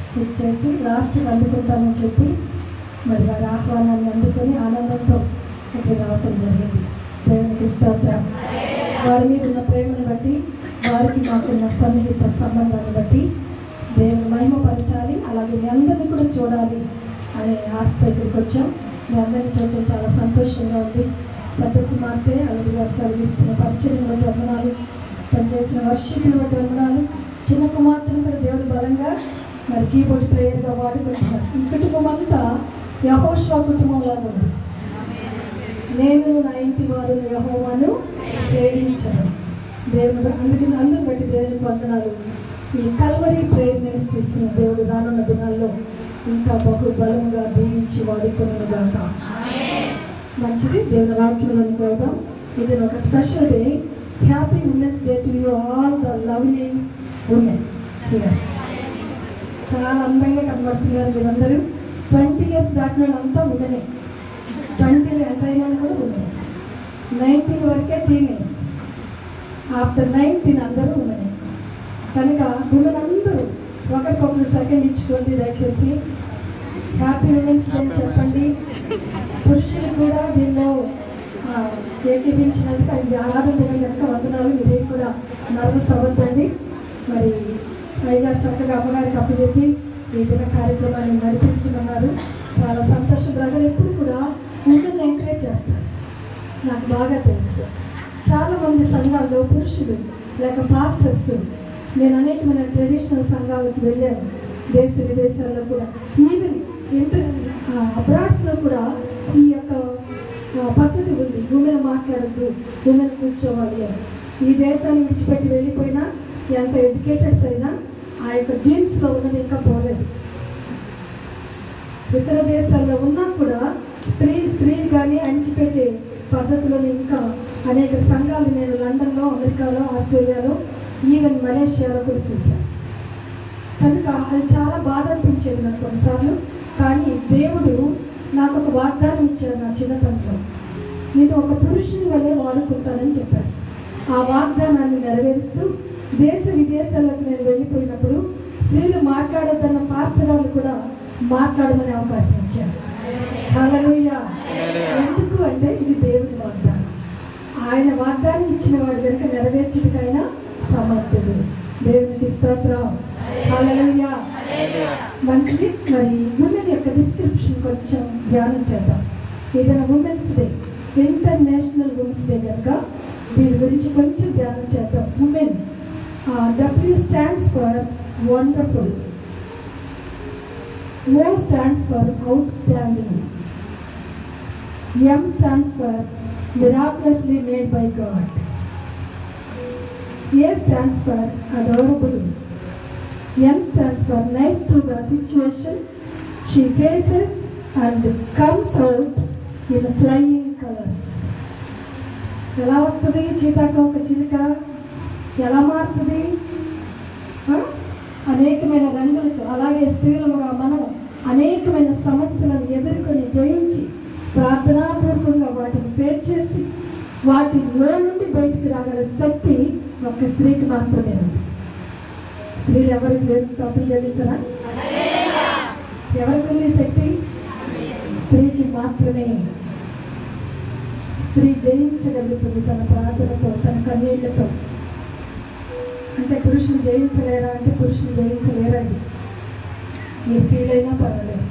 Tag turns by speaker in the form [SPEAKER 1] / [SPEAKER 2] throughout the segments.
[SPEAKER 1] Skip చేసి లాస్ట్కి అందుకుంటానని చెప్పి మరి వారి ఆహ్వానాన్ని అందుకొని ఆనందంతో ఇక్కడికి రావటం జరిగింది. దేవునికి స్తోత్రం. వారి మీద ఉన్న ప్రేమను బట్టి, వారికి మాకున్న సన్నిహిత సంబంధాన్ని బట్టి దేవుని మహిమపరచాలి, అలాగే మీ అందరినీ కూడా చూడాలి అనే ఆశతో ఇక్కడికి వచ్చాం. మీ అందరినీ చూడటం చాలా సంతోషంగా ఉంది. పెద్ద కుమార్తె అల్లుడి గారు చదివిస్తున్న పరిచయం బట్టి వందనాలు, పనిచేసిన వర్షిప్ని బట్టి వందనాలు. చిన్న కుమార్తెను కూడా దేవుడు బలంగా మరి కీబోర్డ్ ప్లేయర్గా వాడుకుంటున్నారు. ఈ కుటుంబం అంతా యెహోషువ కుటుంబంలాగా ఉంది. నేను నా ఇంటి వారు యెహోవాను సేవించను. దేవుని అందుని బట్టి దేవునికి వందనాలు. ఈ కల్వరీ ప్రేయర్ మినిస్ట్రీస్ దేవుడు రానున్న దినాల్లో ఇంకా బహు బలంగా దీవించి వాడుకున్నాను గాక. మంచిది. దేవుని వాక్యంలోకి వెళ్దాం. ఇది ఒక special day. Happy women's day to you all the lovely women here. చాలా అందంగా కనబడుతున్నారు మీరందరూ. 20 years దాటిన వాళ్ళంతా ఉమెనే, 20 ఎంటర్ అయిన వాళ్ళు కూడా ఉమెనే, 19 వరకే టీనేజ్, ఆఫ్టర్ 19 అందరూ ఉమెనే. కనుక ఉమెన్ అందరూ ఒకరికొకరు సెకండ్ ఇచ్చుకోండి దయచేసి. హ్యాపీ ఉమెన్స్ డే చెప్పండి. పురుషులు కూడా దీనిలో ఏకీపించినందుకు అది ఆరాధన కనుక వందనాలు. మీరే కూడా నర్వస్ అవ్వద్దండి. మరి అయ్యగారు చక్కగా అమ్మగారికి అప్పచెప్పి ఈ దిన కార్యక్రమాన్ని నడిపించమన్నారు. చాలా సంతోషం. ప్రజలు ఎప్పుడు కూడా ఉమెన్ ఎంకరేజ్ చేస్తారు. నాకు బాగా తెలుసు. చాలామంది సంఘాల్లో పురుషులు లేక పాస్టర్స్, నేను అనేకమైన ట్రెడిషనల్ సంఘాలకు వెళ్ళాను దేశ విదేశాల్లో కూడా, ఈవెన్ అబ్రాడ్స్లో కూడా ఈ యొక్క పద్ధతి ఉంది. ఉమెన్ మాట్లాడద్దు, ఉమెన్ కూర్చోవాలి అని. ఈ దేశాన్ని విడిచిపెట్టి వెళ్ళిపోయినా, ఎంత ఎడ్యుకేటెడ్స్ అయినా ఆ యొక్క జీన్స్లో ఉన్నది ఇంకా పోలేదు. ఇతర దేశాల్లో ఉన్నా కూడా స్త్రీ కానీ అణిచిపెట్టే పద్ధతిలోని ఇంకా అనేక సంఘాలు నేను లండన్లో, అమెరికాలో, ఆస్ట్రేలియాలో, ఈవెన్ మలేషియాలో కూడా చూశాను. కనుక అది చాలా బాధ అనిపించేది నాకు కొన్నిసార్లు. కానీ దేవుడు నాకు ఒక వాగ్దానం ఇచ్చారు నా చిన్నతనంలో. నేను ఒక పురుషుని వల్లే వాడుకుంటానని చెప్పాను. ఆ వాగ్దానాన్ని నెరవేరుస్తూ దేశ విదేశాలకు నేను వెళ్ళిపోయినప్పుడు స్త్రీలు మాట్లాడొద్దన్న పాస్టర్ గారు కూడా మాట్లాడమనే అవకాశం ఇచ్చారు. హల్లెలూయా. ఎందుకు అంటే ఇది దేవుని వాగ్దానం. ఆయన వాగ్దానం ఇచ్చిన వాడు కనుక నెరవేర్చుటకైనా సమర్థుడు. దేవునికి స్తోత్రం. హల్లెలూయా. మంచిది. మరి ఉమెన్ యొక్క డిస్క్రిప్షన్ కొంచెం ధ్యానం చేద్దాం. ఏదైనా women's day, international women's day కనుక దీని గురించి కొంచెం ధ్యానం చేద్దాం. Women, W stands for wonderful, O stands for outstanding, M stands for miraculously made by God, A stands for adorable, N stands for nice to the situation she faces and comes out in flying colors. ఎలా వస్తుంది చీతాకోక చిలుక? ఎలా మారుతుంది? అనేకమైన రంగులతో. అలాగే స్త్రీలుగా మనం అనేకమైన సమస్యలను ఎదుర్కొని జయించి ప్రార్థనాపూర్వకంగా వాటిని పేర్చేసి వాటిలో నుండి బయటికి రాగల శక్తి ఒక స్త్రీకి మాత్రమే ఉంది. స్త్రీలు ఎవరికి దేవునికి స్తోత్రం చెల్లించరా? ఎవరికి ఉంది శక్తి? స్త్రీకి మాత్రమే. స్త్రీ జయించగలుగుతుంది తన ప్రార్థనతో, తన కన్నీళ్లతో. అంటే పురుషులు జయించలేరా అంటే పురుషులు జయించలేరండి. మీరు ఫీల్ అయినా పర్వాలేదు.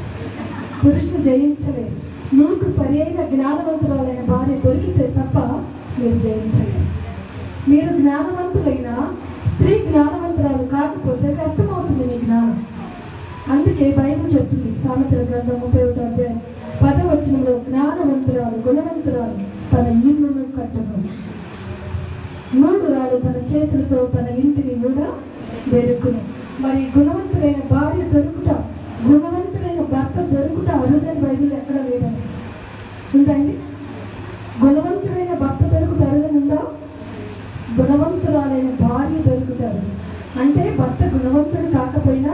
[SPEAKER 1] పురుషులు జయించలేరు. మీకు సరి అయిన జ్ఞానవంతురాలైన భార్య దొరికితే తప్ప మీరు జయించలేరు. మీరు జ్ఞానవంతులైన స్త్రీ జ్ఞానవంతురాలు కాకపోతే వ్యర్థమవుతుంది మీ జ్ఞానం. అందుకే బైబిల్ చెప్తుంది సామెతల గ్రంథం 31వ అధ్యాయం 10వ వచనంలో, జ్ఞానవంతురాలు గుణవంతురాలు తన ఇల్లును కట్టును, మూడురాలు తన చేతులతో తన ఇంటిని కూడా వెరుకును. మరి గుణవంతుడైన భార్య దొరుకుట, గుణవంతుడైన భర్త దొరుకుట అరుదని బైబిల్ ఎక్కడ లేదండి. ఉందండి? గుణవంతుడైన భర్త దొరుకుట అరుదని ఉందా? గుణవంతురాలైన భార్య దొరుకుతారు. అంటే భర్త గుణవంతుడు కాకపోయినా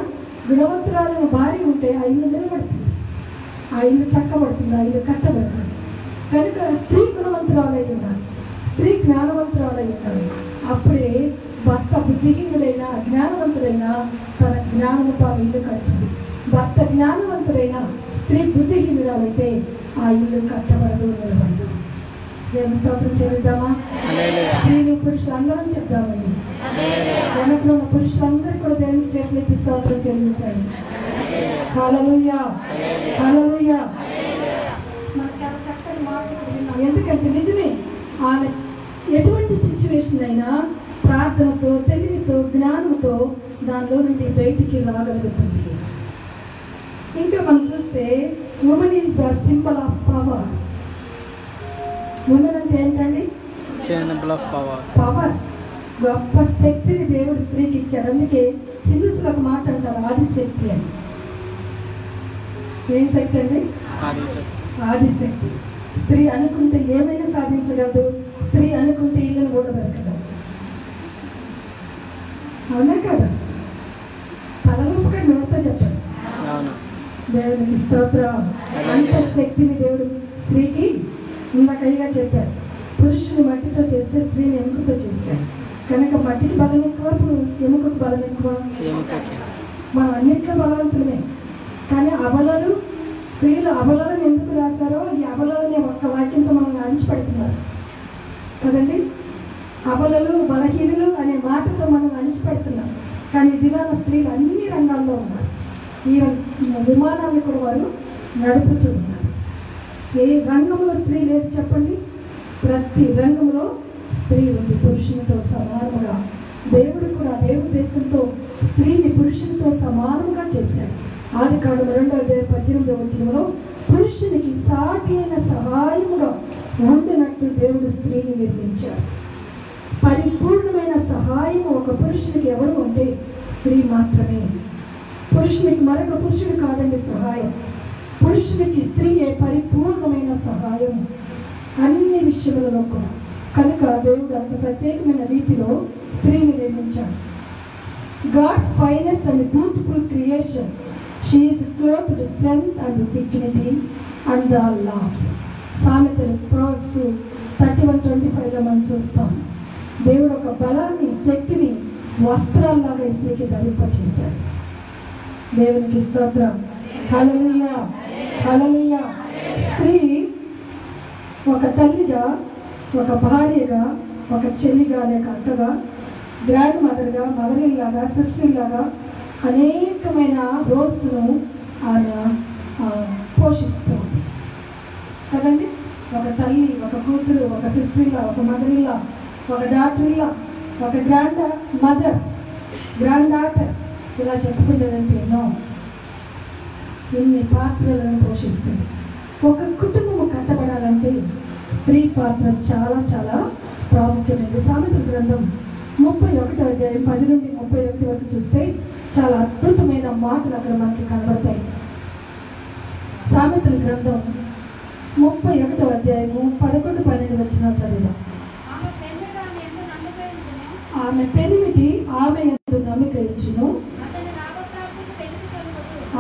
[SPEAKER 1] గుణవంతురాలైన భార్య ఉంటే ఆ ఇల్లు నిలబడుతుంది, ఆ ఇల్లు చక్కబడుతుంది, ఆ ఇల్లు కట్టబడుతుంది. కనుక స్త్రీ గుణవంతురాలై ఉండాలి, స్త్రీ జ్ఞానవంతురాలై ఉండాలి. అప్పుడే భర్త బుద్ధిహీనుడైన అజ్ఞానవంతుడైన తన జ్ఞానముతో ఆమె ఇల్లు కడుతుంది. భర్త జ్ఞానవంతుడైన స్త్రీ బుద్ధిహీనురాలైతే ఆ ఇల్లు కట్టబడదు, నిలబడదు. దేవుని స్తోత్రం చెల్లిద్దామా? స్త్రీలు పురుషులు అందరం చెప్దామండి. వెనకలో ఉన్న పురుషులందరూ కూడా దేవునికి చేతులెత్తి స్తోత్రం చెల్లించండి. హల్లెలూయా, హల్లెలూయా. మనం చాలా చక్కని మాటలు విన్నాం. ఎందుకంటే నిజమే, ఆమె ఎటువంటి సిచ్యువేషన్ అయినా ప్రార్థనతో, తెలివితో, జ్ఞానంతో దానిలో నుండి బయటికి రాగలుగుతుంది. ఇంకా మనం చూస్తే women is the symbol of power. Women అంటే ఏంటండి? పవర్, గొప్ప శక్తిని దేవుడు స్త్రీకి ఇచ్చాడు. అందుకే హిందూస్లో ఒక మాట అంటారు, ఆదిశక్తి అని. ఏం శక్తి అండి? ఆదిశక్తి. స్త్రీ అనుకుంటే ఏమైనా సాధించగలదు. స్త్రీ అనుకుంటే ఇల్లును కూడా బెరకగలదు. అవునా కదా? తలలోపుగా నోటితో చెప్పండి. దేవునికి స్తోత్రం. అంత శక్తిని దేవుడు స్త్రీకి ఇందాకైగా చెప్పారు. పురుషుని మట్టితో చేస్తే స్త్రీని ఎముకతో చేశాడు. కనుక మట్టికి బలం ఎక్కువ, ఎముకకు బలం ఎక్కువ. మనం అన్నింటిలో బలవంతులమే. కానీ అబలలు, స్త్రీలు అబలను ఎందుకు రాశారో ఈ అబలనే ఒక్క వాక్యంతో మనం అణిచిపెడుతున్నారు కదండి. అబలలు, బలహీనులు అనే మాటతో మనం అణిచిపెడుతున్నాం. కానీ దినాన స్త్రీలు అన్ని రంగాల్లో ఉన్నారు. ఈ విమానాన్ని కూడా వారు నడుపుతూ ఉన్నారు. ఏ రంగంలో స్త్రీ లేదు చెప్పండి? ప్రతి రంగంలో స్త్రీ ఉంది, పురుషునితో సమానముగా. దేవుడు కూడా దేవుడి దేశంతో స్త్రీని పురుషునితో సమానముగా చేశాడు. ఆదికాండము 2:18 పురుషునికి సాటి అయిన సహాయముగా ఉండినట్టు దేవుడు స్త్రీని నిర్మించాడు. పరిపూర్ణమైన సహాయం ఒక పురుషునికి ఎవరు అంటే స్త్రీ మాత్రమే. పురుషునికి మరొక పురుషుడు కాదండి సహాయం. పురుషునికి స్త్రీయే పరిపూర్ణమైన సహాయం అన్ని విషయాలలో కూడా. కనుక దేవుడు అంత ప్రత్యేకమైన రీతిలో స్త్రీని నిర్మించాడు. God's finest and beautiful creation. She is clothed with strength and dignity and the love. సామెతలు ప్రోవర్బ్స్ 31:25 మనం చూస్తాం. దేవుడు ఒక బలాన్ని, శక్తిని వస్త్రాల్లాగా స్త్రీకి ధరింపచేశాడు. దేవునికి స్తోత్రం. హల్లెలూయా, హల్లెలూయా. స్త్రీ ఒక తల్లిగా, ఒక భార్యగా, ఒక చెల్లిగా లేక అక్కగా, గ్రాండ్ మదర్గా, మదరిల్లాగా, సిస్టర్లాగా అనేకమైన రోల్స్ను ఆమె పోషిస్తుంది కదండి. ఒక తల్లి, ఒక కూతురు, ఒక సిస్టర్లా, ఒక మదరిల్లా, ఒక డాటర్లా, ఒక గ్రాండ్ మదర్, గ్రాండ్ డాటర్, ఇలా చెప్పుకుంటే వెళ్తే ఎన్ని పాత్రలను పోషిస్తుంది. ఒక కుటుంబము కట్టబడాలంటే స్త్రీ పాత్ర చాలా చాలా ప్రాముఖ్యమైనది. సామెతల గ్రంథం 31:10-31 వరకు చూస్తే చాలా అద్భుతమైన మాటలు అక్కడ మనకి కనబడతాయి. సామెతల గ్రంథం 31:11-12 చదువుదాం. ఆమె పెనిమిటి ఆమె యందు నమ్మిక ఇచ్చును,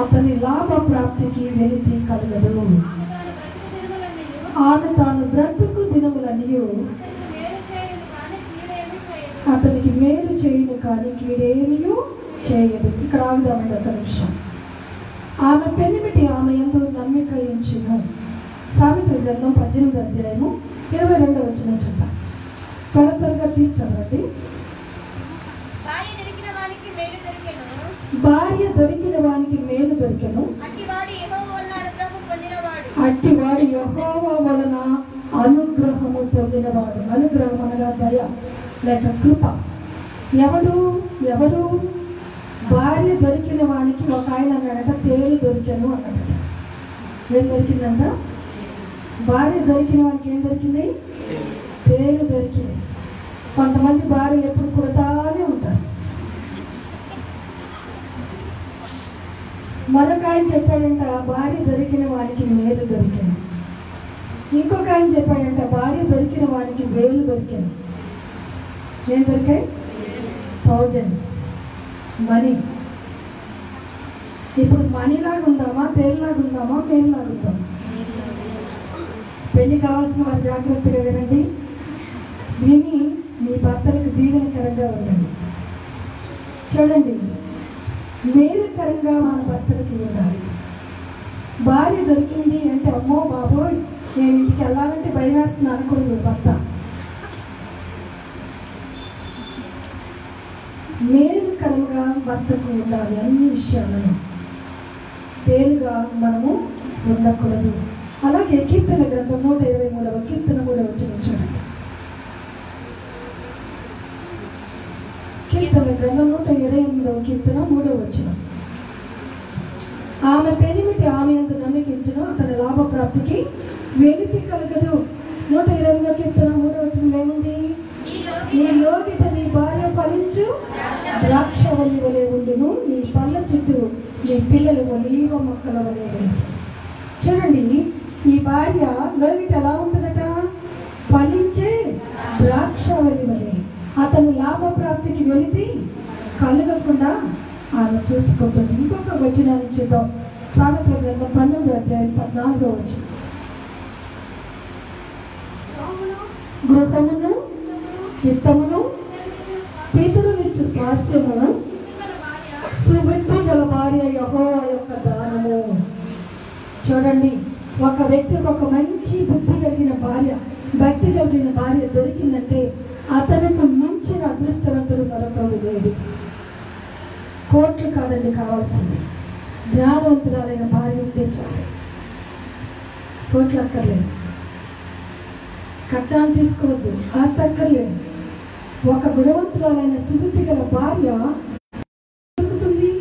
[SPEAKER 1] అతని లాభ ప్రాప్తికి వెలితి కలగదు. ఆమె తాను బ్రతుకు దినములనియు అతనికి మేలు చేయను కానీ కీడేమీ చేయదు. ఇక్కడ ఆగుదామండి ఒక నిమిషం. ఆమె పెనిమిటి ఆమె యందు నమ్మిక ఉంచును. సామెతల గ్రంథం 18:22 చూద్దాం. త్వరగా తీర్చండి. భార్య దొరికిన వానికి మేలు దొరికెను, అట్టివాడు యెహోవా వలన అనుగ్రహము పొందినవాడు. అనుగ్రహం అనగా దయ లేక కృప. ఎవరు భార్య దొరికిన వానికి ఒక ఆయన అన్నాడట, తేలు దొరికాను అన్నాడట. ఏం దొరికిందంట? భార్య దొరికిన వానికి ఏం దొరికింది? తేలు దొరికింది. కొంతమంది భార్యలు ఎప్పుడు కుడతానే ఉంటారు. మరొక ఆయన చెప్పాడంట, భార్య దొరికిన వానికి మేలు దొరికింది. ఇంకొక ఆయన చెప్పాడంట, భార్య దొరికిన వానికి వేలు దొరికింది. ఏం దొరికాయి? Thousands money. ఇప్పుడు మనీలాగా ఉందామా, తేలులాగా ఉందామా, మేలులాగా ఉందామా? పెళ్లి కావాల్సిన వారు జాగ్రత్తగా వినండి. విని మీ భర్తలకు దీవెనకరంగా ఉండండి. చూడండి, మేలుకరంగా మన భర్తలకి ఉండాలి. భార్య దొరికింది అంటే అమ్మో బాబోయ్ నేను ఇంటికి వెళ్ళాలంటే భయం వేస్తుంది అనకూడదు. భర్త మేలుకరంగా భర్తకు ఉండాలి. అన్ని విషయాలను తేలుగా మనము ఉండకూడదు. అలాగే కీర్తన గ్రంథం 123వ కీర్తన 3వ వచనం చూడండి. కీర్తన గ్రంథం 128వ కీర్తన 3వ వచనం. ఆమె పెనిమిటి ఆమె యందు నమ్మకించును, అతని లాభప్రాప్తికి వెలితి కలగదు. 128వ కీర్తన 3వ వచనం ఏముంది? నీ లోగిట నీ భార్య ఫలించు ద్రాక్షవల్లి వలె ఉండును, నీ పళ్ళ చుట్టూ నీ పిల్లలు ఒలీవ మొక్కల వలె ఉండు. చూడండి, ఈ భార్య లోగిట ఎలా ఉంటుందట? ఫలించే ద్రాక్షవల్లి వలె. అతని లాభప్రాప్తికి వెళితే కలగకుండా ఆమె చూసుకుంటుంది. ఇంకొక వచనాన్ని చూద్దాం. సామెతల గ్రంథం 12వ అధ్యాయం 14వ వచనం. గృహమును విత్తమును పితరులిచ్చు స్వాస్యమును సుబుద్ధి గల భార్య యెహోవా యొక్క దానము. చూడండి, ఒక వ్యక్తికి ఒక మంచి బుద్ధి కలిగిన భార్య, భక్తి కలిగిన భార్య దొరికిందంటే అతనికి మించిన అదృష్టవంతుడు మరొకడు లేడు. కోట్లు కాదండి కావాల్సింది, జ్ఞానవంతురాలైన భార్య ఉంటే చాలు. కోట్లు అక్కర్లేదు, కట్నాలు తీసుకోవద్దు, ఆస్తి అక్కర్లేదు. ఒక గుణవంతురాలైన సుబుద్ధి గల భార్య దొరుకుతుంది.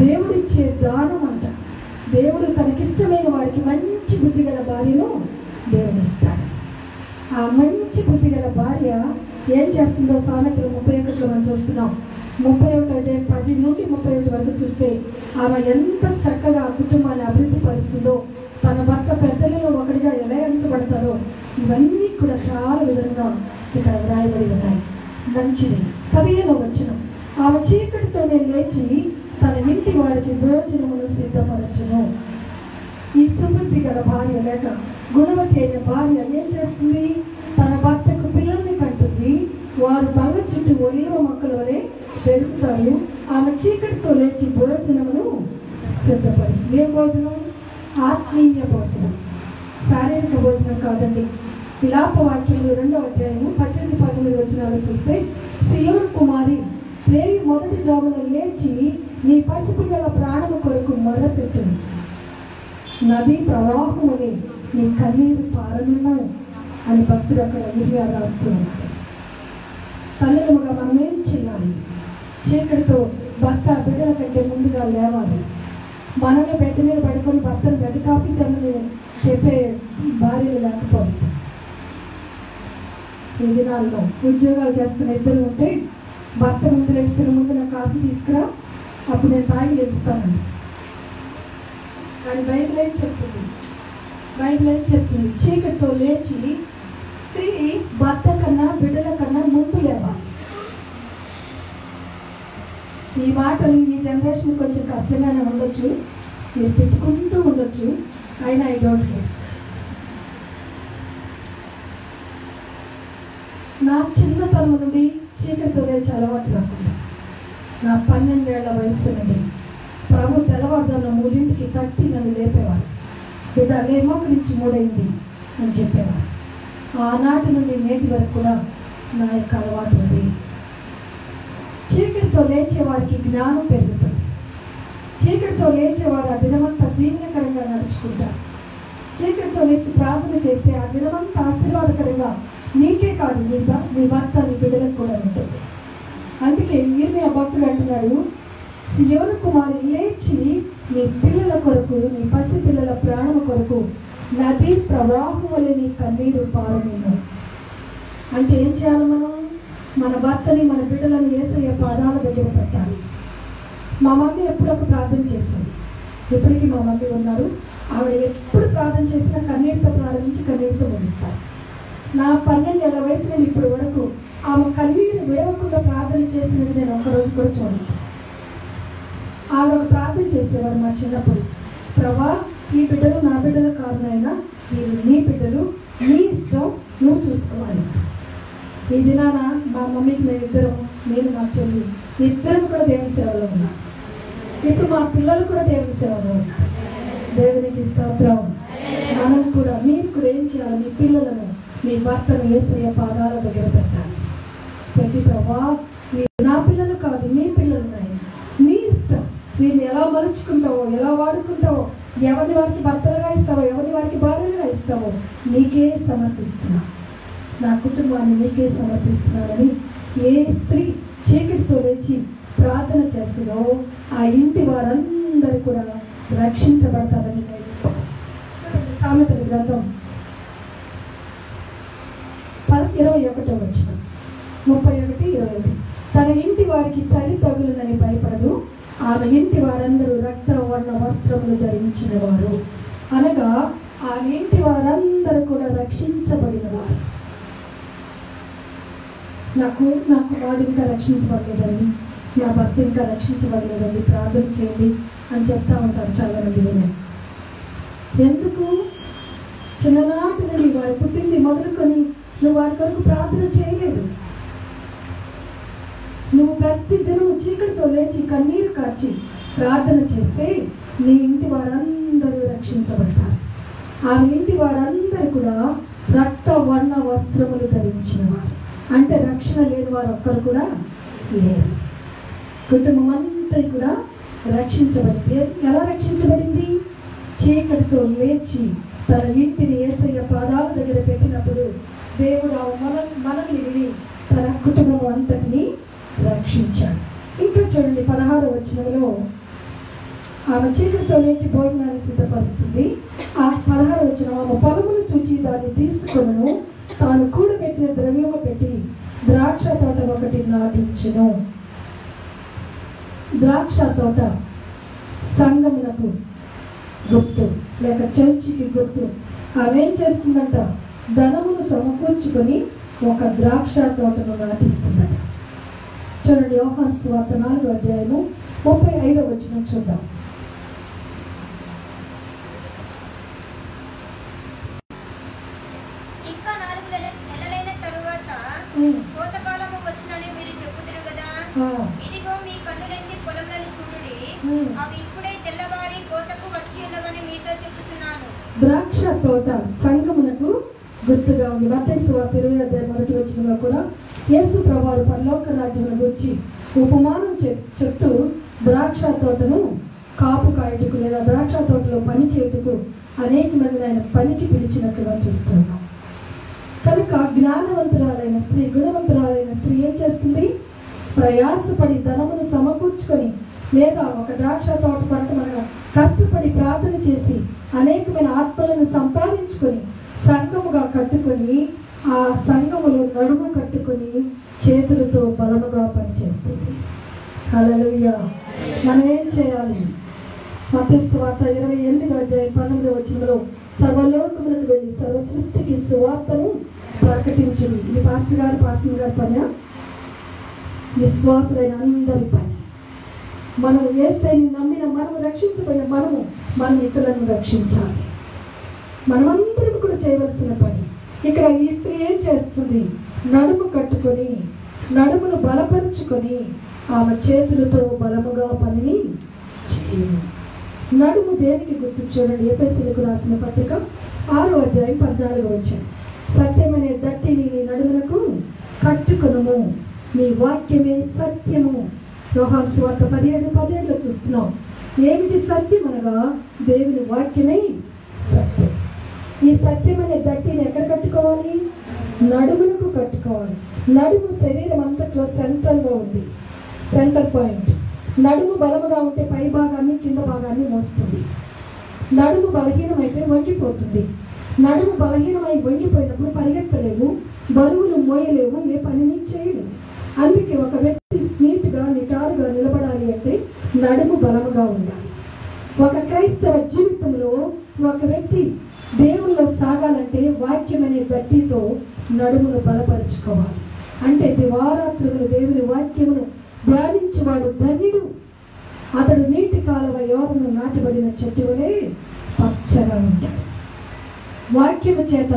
[SPEAKER 1] దేవుడిచ్చే దానం అంట. దేవుడు తనకిష్టమైన వారికి మంచి బుద్ధి గల భార్యను దేవుడు ఇస్తాడు. ఆ మంచి బుద్ధి గల భార్య ఏం చేస్తుందో సామెతలు 31లో మనం చూస్తున్నాం. 31 అధ్యాయం 10 నుండి 31 వరకు చూస్తే ఆమె ఎంత చక్కగా ఆ కుటుంబాన్ని అభివృద్ధి పరుస్తుందో, తన భర్త పెద్దలలో ఒకటిగా ఎలా ఎంచబడతాడో ఇవన్నీ కూడా చాలా విధంగా ఇక్కడ వ్రాయబడి ఉన్నాయి. మంచిది. 15వ వచనం. ఆమె చీకటితోనే లేచి తన ఇంటి వారికి భోజనమును సిద్ధపరచును. ఈ సుబుద్ధి గల భార్య లేక గుణవతి అయిన భార్య ఏం చేస్తుంది? తన భర్తకు పిల్లల్ని కంటుంది. వారు బల్ల చుట్టూ ఒలీవ మొక్కల వలె పెరుగుతారు. ఆమె చీకటితో లేచి భోజనమును సిద్ధపరుస్తుంది. ఏ భోజనం? ఆత్మీయ భోజనం, శారీరక భోజనం కాదండి. విలాప వాక్యములు 2వ అధ్యాయము 18-19 వచనాలు చూస్తే, సియోను కుమారి రేయి మొదటి జామున లేచి నీ పసిపిల్లల ప్రాణము కొరకు మొర్రపెట్టు, నదీ ప్రవాహముని నీ కన్నీరు పారనును అని భక్తుడు అక్కడ ఇర్మియా రాస్తూ ఉన్నాడు. తల్లులుగా మనం ఏం చేయాలి? చీకటితో భర్త బిడ్డల కంటే ముందుగా లేవాలి. మనమే బెడ్ మీద పడుకొని భర్తను బెడ్ కాపీ తనని చెప్పే భార్యలు లేకపోతే, ఈ దినాల్లో ఉద్యోగాలు చేస్తున్న ఇద్దరు ఉంటే భర్త ముందు లేస్తున్న ముందు నా కాఫీ తీసుకురా, అప్పుడు నేను తాగి లేస్తానండి. కానీ బైబిల్ ఏం చెప్తుంది? బైబిల్ ఏం చెప్తుంది? చీకటితో లేచి స్త్రీ భర్త కన్నా బిడ్డల కన్నా ముందు లేవాలి. ఈ మాటలు ఈ జనరేషన్ కొంచెం కష్టంగానే ఉండొచ్చు, మీరు తిట్టుకుంటూ ఉండొచ్చు, అయినా ఐ డోంట్ కేర్. నా చిన్నతనం నుండి చీకటితో లేచి అలవాటు రాకుండా, నా 12 ఏళ్ల వయస్సు నుండి ప్రభు తెల్లవారుజామున 3ంటికి తట్టి నన్ను లేపేవారు. బిడ్డ లేమోకరించి 3 అయింది అని చెప్పేవారు. ఆనాటి నుండి నేటి వరకు కూడా నా యొక్క అలవాటు ఉంది. చీకటితో లేచే వారికి జ్ఞానం పెరుగుతుంది. చీకటితో లేచేవారు ఆ దినమంతా దీవెనకరంగా నడుచుకుంటారు. చీకటితో లేచి ప్రార్థన చేస్తే ఆ దినమంతా ఆశీర్వాదకరంగా నీకే కాదు నీ భర్త నీ బిడ్డలకు కూడా ఉంటుంది. అందుకే ఇర్మియా భక్తుడు అంటున్నాడు, సియోను కుమారి లేచి నీ పిల్లల కొరకు, నీ పసి పిల్లల ప్రాణం కొరకు నదీ ప్రవాహం వల్ల నీ కన్నీరు పారనిను. అంటే ఏం చేయాలి? మనం మన భర్తని మన బిడ్డలను యేసయ్య పాదాల దగ్గర పెట్టాలి. మా మమ్మీ ఎప్పుడు ఒక ప్రార్థన చేసింది, ఇప్పటికీ మా మమ్మీ ఉన్నారు. ఆవిడ ఎప్పుడు ప్రార్థన చేసినా కన్నీటితో ప్రారంభించి కన్నీటితో ముగిస్తారు. నా 12 ఏళ్ల వయసు నుండి ఇప్పటి వరకు ఆమె కన్నీరు విడవకుండా ప్రార్థన చేసినది నేను ఒక్కరోజు కూడా చూడలేదు. ఆవిడ ఒక ప్రార్థన చేసేవారు మా చిన్నప్పుడు, ప్రభా ఈ బిడ్డలు నా బిడ్డల కారణమైనా మీరు నీ బిడ్డలు, నీ ఇష్టం నువ్వు చూసుకోవాలి. ఈ దినాన మా మమ్మీకి మేమిద్దరం, నేను మా చెల్లి ఇద్దరం కూడా దేవుని సేవలో ఉన్నారు. ఇప్పుడు మా పిల్లలు కూడా దేవుని సేవలో ఉన్నారు. దేవునికి స్తోత్రం. మనం కూడా, మీరు కూడా ఏం చేయాలి? మీ పిల్లలను, మీ భర్తను యేసయ్య పాదాల దగ్గర పెట్టాలి. పెట్టి, ప్రభా నా పిల్లలు కాదు, మీ పిల్లలు నాయన, మీ ఇష్టం, వీరిని ఎలా మలుచుకుంటావో, ఎలా వాడుకుంటావో, ఎవరిని వారికి భర్తలుగా ఇస్తావో, ఎవరిని వారికి భార్యలుగా ఇస్తావో నీకే సమర్పిస్తున్నా, నా కుటుంబాన్ని నీకే సమర్పిస్తున్నానని ఏ స్త్రీ చీకటితో లేచి ప్రార్థన చేస్తుందో ఆ ఇంటి వారందరూ కూడా రక్షించబడతారని. చూడండి, సామెతల గ్రంథం 21వ వచనం, 31-21. తన ఇంటి వారికి చలి తగులునని భయపడదు, ఆమె ఇంటి వారందరూ రక్త వర్ణ వస్త్రములు ధరించిన వారు. అనగా ఆమె ఇంటి వారందరూ కూడా రక్షించబడిన వారు. నాకు వాడు ఇంకా రక్షించబడలేదండి, నా భర్త ఇంకా రక్షించబడలేదండి, ప్రార్థన చేయండి అని చెప్తా ఉంటారు చాలామంది. ఎందుకు? చిన్ననాటి నుండి వారు పుట్టింది మొదలుకొని నువ్వు వారి కొరకు ప్రార్థన చేయలేదు. నువ్వు ప్రతి దినం చీకటితో లేచి కన్నీరు కార్చి ప్రార్థన చేస్తే నీ ఇంటి వారందరూ రక్షించబడతారు. ఆమె ఇంటి వారందరూ కూడా రక్త వర్ణ వస్త్రములు ధరించిన వారు. అంటే రక్షణ లేని వారు ఒక్కరు కూడా లేరు. కుటుంబం అంతా కూడా రక్షించబడింది. ఎలా రక్షించబడింది? చీకటితో లేచి తన ఇంటిని యేసయ్య పాదాల దగ్గర పెట్టినప్పుడు దేవుడు మనల్ని విని తన కుటుంబం అంతటిని రక్షించాడు. ఇంకా చూడండి, 16వ వచనంలో ఆమె చీకటితో లేచి భోజనాన్ని సిద్ధపరుస్తుంది. ఆ 16వ వచనం, ఆమె పొలమును చూచి దాన్ని తీసుకొను, తాను కూడబెట్టిన ద్రవ్యము పెట్టి ద్రాక్ష తోట ఒకటి నాటించును. ద్రాక్ష తోట సంఘమునకు గుర్తు, లేక చర్చికి గుర్తు. ఆమె ఏం చేస్తుందంట? ధనమును సమకూర్చుకొని ఒక ద్రాక్ష తోటను నాటిస్తుందట. చూడండి, యోహాను సువార్త 4వ అధ్యాయము 35వ వచనం చూద్దాం.
[SPEAKER 2] కోతకాలము వచ్చునని మీరు చెప్పుదురు కదా, ఇదిగో మీ కన్నులెత్తి పొలములను చూడుడి, అవి ఇప్పుడే తెల్లవారి కోతకు వచ్చి ఉన్నవని మీతో చెప్పుచున్నాను.
[SPEAKER 1] ద్రాక్ష తోట సంఘమునకు గుర్తుగా ఉంది. మత్తయి సువార్త 20వ అధ్యాయం 1వ వచనంలో కూడా యేసు ప్రభువు పరలోక రాజ్యమును గురించి ఉపమానం చెప్తూ ద్రాక్ష తోటను కాపు కాయటకు లేదా ద్రాక్ష తోటలో పని చేయుటకు అనేక మంది ఆయన పనికి పిలిచినట్లుగా చూస్తున్నాం. కనుక జ్ఞానవంతురాలైన స్త్రీ, గుణవంతురాలైన స్త్రీ ఏం చేస్తుంది? ప్రయాసపడి ధనమును సమకూర్చుకొని, లేదా ఒక ద్రాక్ష తోట కొరకు మనగా కష్టపడి ప్రార్థన చేసి అనేకమైన ఆత్మలను సంపాదించుకొని సంఘముగా కట్టుకొని, ఆ సంఘములో నడుము కట్టుకొని చేతులతో బలముగా పనిచేస్తుంది. హల్లెలూయా. మనం ఏం చేయాలి? మత్తయి సువార్త 28వ అధ్యాయం 19వ వచనంలో సర్వలోకములకు వెళ్ళి సర్వ సృష్టికి సువార్తను ప్రకటించుడి. ఇది పాస్టర్ గారు పని, విశ్వాసులైన అందరి పని. మనం యేసయ్యని నమ్మిన మనము, రక్షించబడిన మనం ఇతరులను రక్షించాలి. మనమందరం కూడా చేయవలసిన పని. ఇక్కడ ఈ స్త్రీ ఏం చేస్తుంది? నడుము కట్టుకొని, నడుమును బలపరుచుకొని ఆమె చేతులతో బలముగా పనిని చేయను. నడుము దేనికి గుర్తు? చూడండి, ఎఫెసీయులకు రాసిన పత్రిక 6వ అధ్యాయం 14వ వచనం, సత్యమనే దట్టిని నీ నడుమునకు కట్టుకొనుము, మీ వాక్యమే సత్యము. యోహాను సువార్త 17:17 చూస్తున్నాం. ఏమిటి సత్యం అనగా దేవుని వాక్యమే సత్యం. ఈ సత్యం అనే దట్టిని ఎక్కడ కట్టుకోవాలి? నడుమునకు కట్టుకోవాలి. నడుము శరీరం అంతట్లో సెంట్రల్గా ఉంది, సెంటర్ పాయింట్. నడుము బలముగా ఉంటే పై భాగాన్ని కింద భాగాన్ని మోస్తుంది. నడుము బలహీనమైతే వంగిపోతుంది. నడుము బలహీనమై వంగిపోయినప్పుడు పరిగెత్తలేవు, బరువులు మోయలేవు, ఏ పనిని చేయలేవు. అందుకే ఒక వ్యక్తి నీట్గా నిటారుగా నిలబడాలి అంటే నడుము బలముగా ఉండాలి. ఒక క్రైస్తవ జీవితంలో ఒక వ్యక్తి దేవుల్లో సాగాలంటే వాక్యం అనే గట్టితో నడుమును బలపరుచుకోవాలి. అంటే దివారాత్రులు దేవుని వాక్యమును ధ్యానించేవాడు ధన్యుడు, అతడు నీటి కాలువ యోరను నాటబడిన చెట్టు వలె పచ్చగా ఉంటాడు. వాక్యము చేత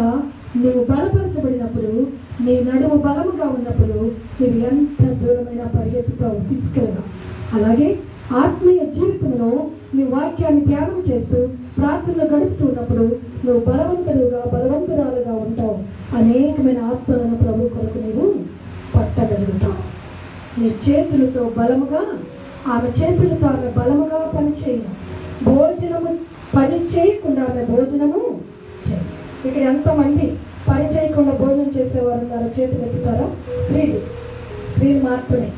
[SPEAKER 1] నీవు బలపరచబడినప్పుడు, నీ నడుము బలముగా ఉన్నప్పుడు నీవు ఎంత దూరమైన పరిగెత్తుతావు ఫిజికల్గా. అలాగే ఆత్మీయ జీవితంలో నువ్వు వాక్యాన్ని ధ్యానం చేస్తూ ప్రార్థనలు గడుపుతున్నప్పుడు నువ్వు బలవంతురాలుగా ఉంటావు. అనేకమైన ఆత్మలను ప్రభు కొరకు నీవు పట్టగలుగుతావు. నీ చేతులతో బలముగా, ఆమె చేతులతో ఆమె బలముగా పని చేయను. భోజనము పని చేయకుండా ఆమె భోజనము చేయి. ఇక్కడ ఎంతమంది పని చేయకుండా భోజనం చేసేవారు ఉన్నారో చేతులు ఎత్తుతారా? స్త్రీలు మాత్రమే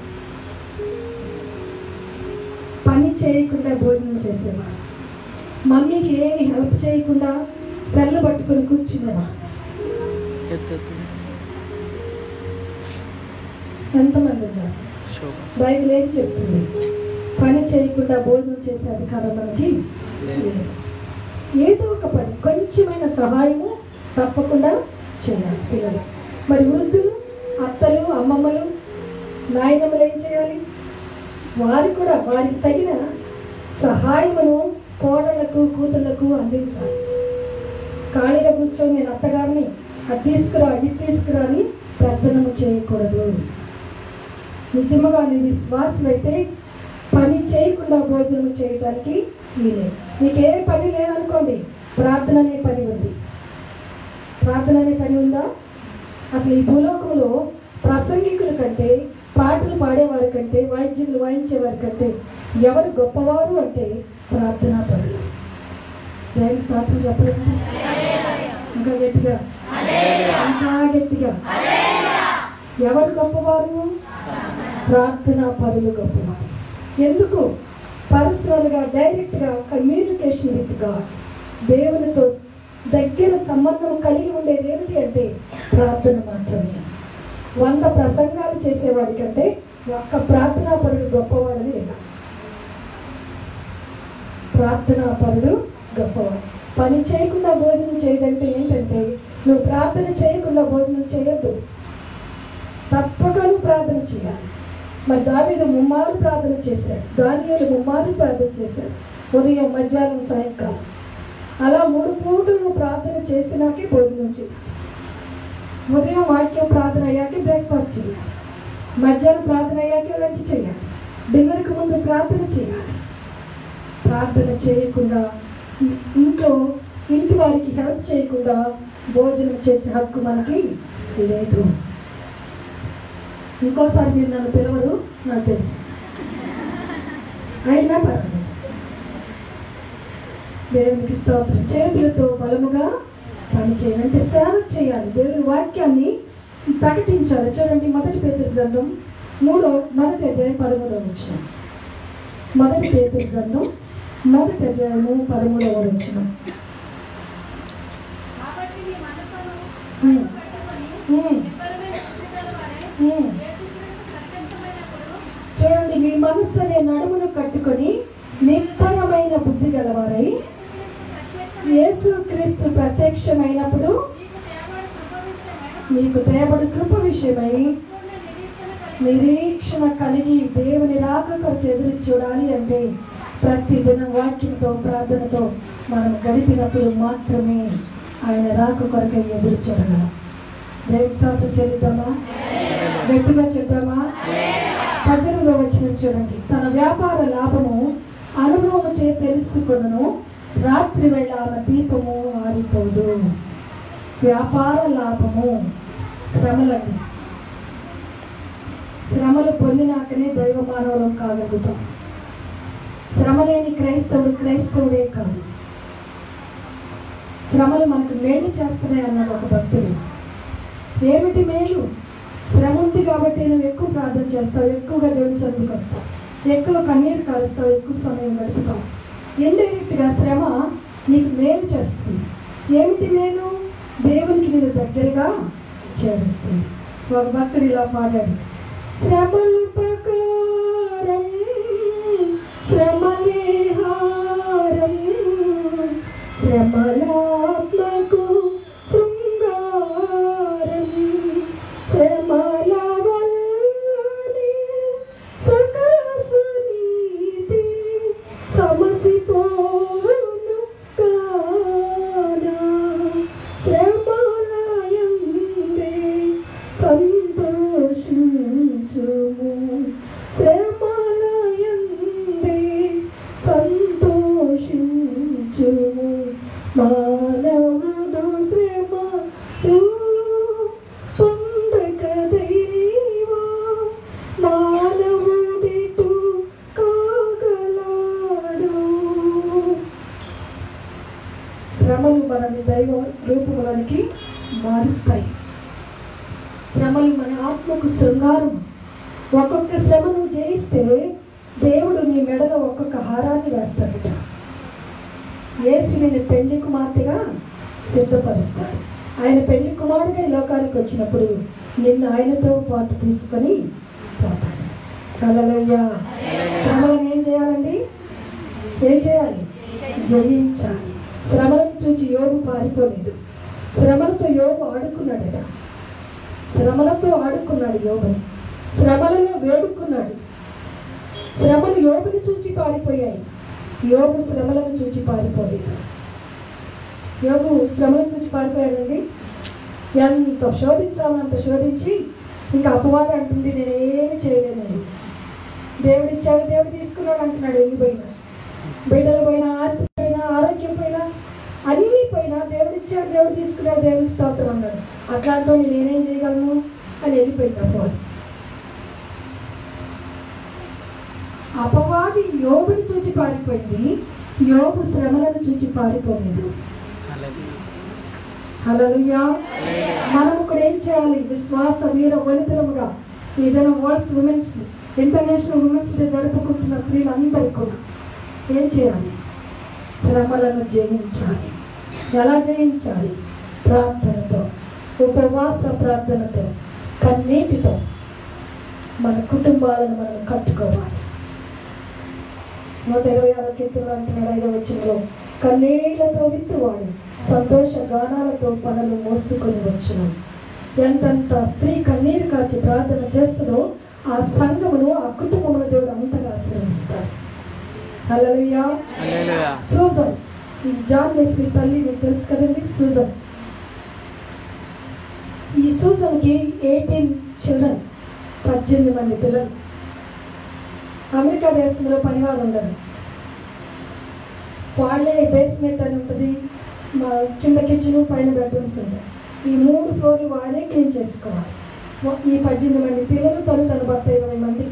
[SPEAKER 1] పని చేయకుండా భోజనం చేసేవారు. మమ్మీకి ఏమి హెల్ప్ చేయకుండా సెల్లు పట్టుకొని కూర్చునేవారు. ఎంతమంది ఉన్నారు? బైబిల్ ఏం చెప్తుంది? పని చేయకుండా భోజనం చేసే అధికారం మనకి లేదు. ఏదో ఒక పని, కొంచెమైన సహాయము తప్పకుండా చేయాలి పిల్లలు. మరి వృద్ధులు, అత్తలు, అమ్మమ్మలు, నాయనమ్మలు ఏం చేయాలి? వారు కూడా వారికి తగిన సహాయమును కోడళ్లకు, కూతుళ్లకు అందించాలి. ఖాళీగా కూర్చొని నేను అత్తగారిని అది తీసుకురా ఇది తీసుకురా అని ప్రార్థనము చేయకూడదు. నిజముగా నీ విశ్వాసులైతే పని చేయకుండా భోజనం చేయడానికి వీలేదు. మీకే పని లేదనుకోండి, ప్రార్థన అనే పని ఉంది. ప్రార్థన అనే పని ఉందా? అసలు ఈ భూలోకంలో ప్రసంగికుల కంటే, పాటలు పాడేవారి కంటే, వాయిద్యులు వాయించేవారి కంటే ఎవరు గొప్పవారు అంటే ప్రార్థనా పరులు. దేవునికి స్తోత్రం చెప్పలేదు? ఇంకా గట్టిగా, ఇంకా గట్టిగా. ఎవరు గొప్పవారు? ప్రార్థనా పరులు గొప్పవారు. ఎందుకు? పర్సనల్గా, డైరెక్ట్గా కమ్యూనికేషన్ విత్ గాడ్, దేవునితో దగ్గర సంబంధం కలిగి ఉండేది ఏమిటి అంటే ప్రార్థన మాత్రమే. 100 ప్రసంగాలు చేసేవాడి కంటే ఒక్క ప్రార్థనా పరుడు గొప్పవాడని విన్నా. ప్రార్థనా పరుడు గొప్పవాడు. పని చేయకుండా భోజనం చేయదంటే ఏంటంటే నువ్వు ప్రార్థన చేయకుండా భోజనం చేయొద్దు. తప్పకను ప్రార్థన చేయాలి. మరి దావీదు ముమ్మారు ప్రార్థన చేశాడు, దానియేలు ముమ్మారు ప్రార్థన చేశాడు, ఉదయం, మధ్యాహ్నం, సాయంకాలం. అలా 3 పూటలు ప్రార్థన చేసినాకే భోజనం చేయాలి. ఉదయం వాక్యం ప్రార్థన అయ్యాకే బ్రేక్ఫాస్ట్ చేయాలి, మధ్యాహ్నం ప్రార్థన అయ్యాకే లంచ్ చేయాలి, డిన్నర్కి ముందు ప్రార్థన చేయాలి. ప్రార్థన చేయకుండా, ఇంటి వారికి హెల్ప్ చేయకుండా భోజనం చేసే హక్కు మనకి లేదు. ఇంకోసారి మీరు నన్ను పిలవరు నాకు తెలుసు, అయినా పర్వాలేదు. దేవునికి స్తోత్రం. చేతులతో బలముగా పని చేయాలి అంటే సేవ చేయాలి, దేవుని వాక్యాన్ని ప్రకటించాలి. చూడండి, 1 పేతురు గ్రంథం 1వ అధ్యాయం 13వ వచనం. 1 పేతురు గ్రంథం 1వ అధ్యాయము 13వ వచనం. చూడండి, మీ మనస్సు అనే నడుమును కట్టుకొని నిబ్బరమైన బుద్ధి గలవారై యేసుక్రీస్తు ప్రత్యక్షమైనప్పుడు మీకు తేబడు కృప విషయమై నిరీక్షణ కలిగి దేవుని రాక కొరకు ఎదురు చూడాలి. అంటే ప్రతిదినం వాక్యంతో, ప్రార్థనతో మనం గడిపినప్పుడు మాత్రమే ఆయన రాక కొరకై ఎదురు చూడగలం. దేవుని స్తోత్రం చెల్లిద్దామా? గట్టిగా చెప్దామా? 18వ వచనం చూడండి. తన వ్యాపార లాభము అనుభవము చే తెలుసుకొనును, రాత్రి వేళ ఆమె దీపము ఆరిపోదు. వ్యాపార లాభము, శ్రమలండి. శ్రమలు పొందినాకనే దైవ మానవులం కాగలుగుతాం. శ్రమ లేని క్రైస్తవుడే కాదు. శ్రమలు మనకు మేలు చేస్తున్నాయి అన్నాడు ఒక భక్తుడు. ఏమిటి మేలు? శ్రమ ఉంది కాబట్టి నువ్వు ఎక్కువ ప్రార్థన చేస్తావు, ఎక్కువగా దేవుని సన్నిధికి వస్తావు, ఎక్కువ కన్నీరు కారుస్తావు, ఎక్కువ సమయం గడుపుతావు. ఇండైరెక్ట్గా శ్రమ నీకు మేలు చేస్తుంది. ఏమిటి మేలు? దేవునికి నేను దగ్గరగా చేరుస్తుంది. ఒక భక్తుడు ఇలా పాడాడు, శ్రమలు ప్రకారం శ్రమలే హారం, శ్రమలాత్మకు శృంగారం, శ్రమల వల్లనే సకల సునీతి సమసిపోను కానా, శ్రమల మానవుడు శ్రమ పొందక దైవా మానవుడిటు కాగలాడు. శ్రమలు మనల్ని దైవ రూపంలోనికి మారుస్తాయి. శ్రమలు మన ఆత్మకు శృంగారం. ఒక్కొక్క శ్రమను జయిస్తే దేవుడు నీ మెడలో ఒక్కొక్క హారాన్ని వేస్తాడట. యేసుని పెళ్లి కుమార్తెగా సిద్ధపరుస్తాడు. ఆయన పెళ్లి కుమారుడుగా ఈ లోకానికి వచ్చినప్పుడు నిన్ను ఆయనతో పాటు తీసుకొని పోతాడు. హల్లెలూయా. శ్రమలను ఏం చేయాలండి? ఏం చేయాలి? జయించాలి. శ్రమలను చూచి యోబు పారిపోలేదు. శ్రమలతో యోబు ఆడుకున్నాడట. శ్రమలతో ఆడుకున్నాడు యోబు. శ్రమలలో వేడుకున్నాడు. శ్రమలు యోబుని చూచి పారిపోయాయి. యోబు శ్రమలను చూచి పారిపోలేదు. యోబు శ్రమలను చూచి పారిపోయాడండి. ఎంత శోధించాలో అంత శోధించి ఇంకా అపవాదం అంటుంది నేనేమి చేయలేను, దేవుడు ఇచ్చాడు దేవుడు తీసుకున్నాడు అంటున్నాడు. ఎన్ని పోయినా, బిడ్డలు పోయినా, ఆస్తి పోయినా, ఆరోగ్యం పోయినా, అన్నీ పోయినా దేవుడు ఇచ్చాడు దేవుడు తీసుకున్నాడు దేవుడికి స్తోత్రం అన్నాడు. అట్లాంటి నేనేం చేయగలను అని వెళ్ళిపోయింది అపవాది. అపవాది యోబుని చూచి పారిపోయింది. యోబు శ్రమలను చూచి పారిపోలేదు. హల్లెలూయా. మనం కూడా ఏం చేయాలి? విశ్వాస వీర వనితలముగా ఏదైనా world's women's international women's day జరుపుకుంటున్న స్త్రీలందరికీ కూడా ఏం చేయాలి? శ్రమలను జయించాలి. ఎలా జయించాలి? ప్రార్థనతో, ఉపవాస ప్రార్థనతో, కన్నీటితో మన కుటుంబాలను మనం కట్టుకోవాలి. 126 కీర్తనలు అంటున్నాడు 5వ వచనంలో, కన్నీళ్లతో విత్తువాడు సంతోష గానాలతో పనులు మోసుకొని వచ్చును. ఎంతంత స్త్రీ కన్నీరు కాచి ప్రార్థన చేస్తుందో ఆ సంఘమును, ఆ కుటుంబమును దేవుడు అంతగా ఆశీర్వదిస్తాడు. హల్లెలూయా. సూజన్, ఈ జాన్ వెస్లీ తల్లి మీకు తెలుసు కదండి, సూజన్. ఈ సూజన్కి 18 చిల్డ్రన్, 18 మంది పిల్లలు. అమెరికా దేశంలో పనివారు ఉండరు. వాళ్ళే బేస్మెంట్ అని ఉంటుంది, మా కింద కిచెన్, పైన బెడ్రూమ్స్ ఉంటాయి. ఈ 3 ఫ్లోర్లు వాళ్ళే క్లీన్ చేసుకోవాలి. ఈ 18 మంది పిల్లలు, తన భర్త 20 మంది.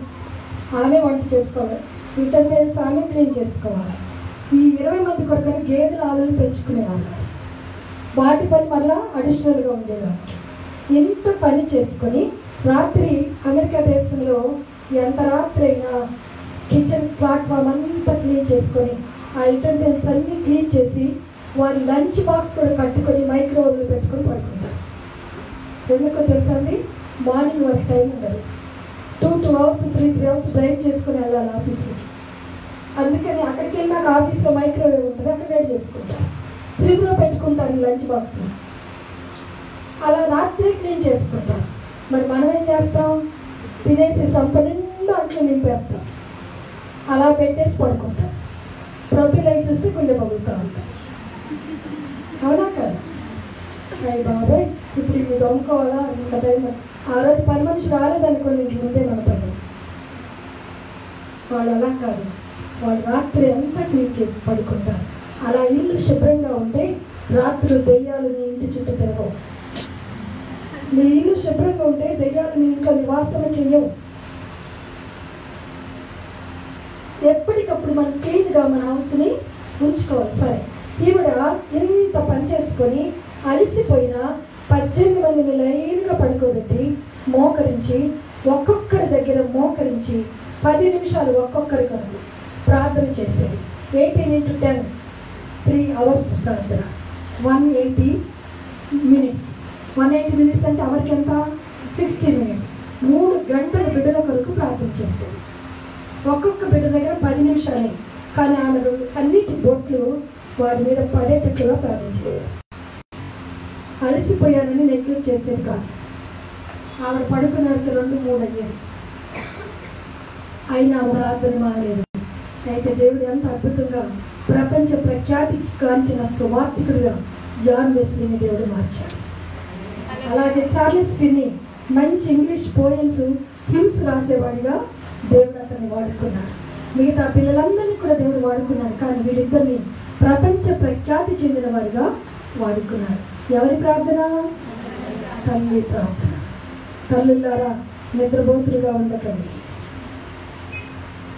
[SPEAKER 1] ఆమె వంట చేసుకోవాలి, యూటెన్సిల్స్ ఆమె క్లీన్ చేసుకోవాలి. ఈ 20 మంది కొరకని గేదెల ఆవులను పెంచుకునేవాళ్ళు. వాటి పని మళ్ళా అడిషనల్గా ఉండేదానికి. ఇంత పని చేసుకొని రాత్రి అమెరికా దేశంలో ఎంత రాత్రి అయినా కిచెన్ ప్లాట్ఫామ్ అంతా క్లీన్ చేసుకొని ఆ యూటెన్సిల్స్ అన్నీ క్లీన్ చేసి వారి లంచ్ బాక్స్ కూడా కట్టుకొని మైక్రోవేవ్లో పెట్టుకొని పడుకుంటారు. ఎందుకో తెలుసా అండి? మార్నింగ్ వరకు టైం ఉండదు. 2 అవర్స్ 3 అవర్స్ డ్రైవ్ చేసుకుని వెళ్ళాలి ఆఫీస్కి. అందుకని అక్కడికి వెళ్ళినాక ఆఫీస్లో మైక్రోవేవ్ ఉంటుంది, అక్కడ వేడి చేసుకుంటారు. ఫ్రిడ్జ్లో పెట్టుకుంటారు ఈ లంచ్ బాక్స్ని. అలా రాత్రి క్లీన్ చేసుకుంటారు. మరి మనం ఏం చేస్తాం? తినేసి సంప నిండా అట్లు నింపేస్తాం, అలా పెట్టేసి పడుకుంటాం. ప్రొద్దులై చూస్తే గుండె పగులుతూ ఉంటాం. అవునా కదా? అయ్యి బాబాయ్ ఇప్పుడు ఇది దొంగకోవాలా ఇంత టైం. ఆ రోజు పని మనిషి రాలేదనుకోండి, ఇంక ముందే మన పని. వాళ్ళు అలా కాదు, వాళ్ళు రాత్రి అంతా క్లీన్ చేసి పడుకుంటారు. అలా ఇల్లు శుభ్రంగా ఉంటే రాత్రులు దెయ్యాలు నీ ఇంటి చుట్టూ తిరగవు. నీ ఇల్లు శుభ్రంగా ఉంటే దెయ్యాలు నీ ఇంట్లో నివాసం చెయ్యవు. ఎప్పటికప్పుడు మనం క్లీన్గా మన హౌస్ని ఉంచుకోవాలి. సరే, ఈవిడ ఇంత పని చేసుకొని అలసిపోయినా 18 మందిని లైన్గా పడుకోబెట్టి మోకరించి, ఒక్కొక్కరి దగ్గర మోకరించి 10 నిమిషాలు ఒక్కొక్కరి కొరకు ప్రార్థన చేసేది. 18 into 10 3 hours ప్రార్థన. 180 minutes. 180 minutes అంటే అవర్కి ఎంత? 60 minutes. 3 గంటలు బిడ్డల కొరకు ప్రార్థన చేసేది. ఒక్కొక్క బిడ్డ దగ్గర 10 నిమిషాలే, కానీ ఆమె కన్నీటి బొట్లు వారి మీద పడేటట్లుగా ప్రార్థన చేసేది. అలసిపోయానని నెగ్లెక్ట్ చేసేది కాదు. ఆవిడ పడుకునే వరకు 2-3 అయ్యేది, అయినా ప్రార్థన మానేది. అయితే దేవుడు ఎంత అద్భుతంగా ప్రపంచ ప్రఖ్యాతి కాంచిన సువార్థికుడిగా జాన్ వెస్లీని దేవుడు మార్చాడు. అలాగే చార్లెస్ ఫిన్నీ మంచి ఇంగ్లీష్ పోయమ్స్, హిమ్స్ రాసేవాడిగా దేవుడు అతన్ని వాడుకున్నాడు. మిగతా పిల్లలందరినీ కూడా దేవుడు వాడుకున్నాడు. కానీ వీళ్ళిద్దరిని ప్రపంచ ప్రఖ్యాతి ఖ్యాతి చెందిన వారిగా వాడుకున్నారు. ఎవరి ప్రార్థన? తల్లి ప్రార్థన. తల్లులారా నిద్రపోతులుగా ఉండకండి.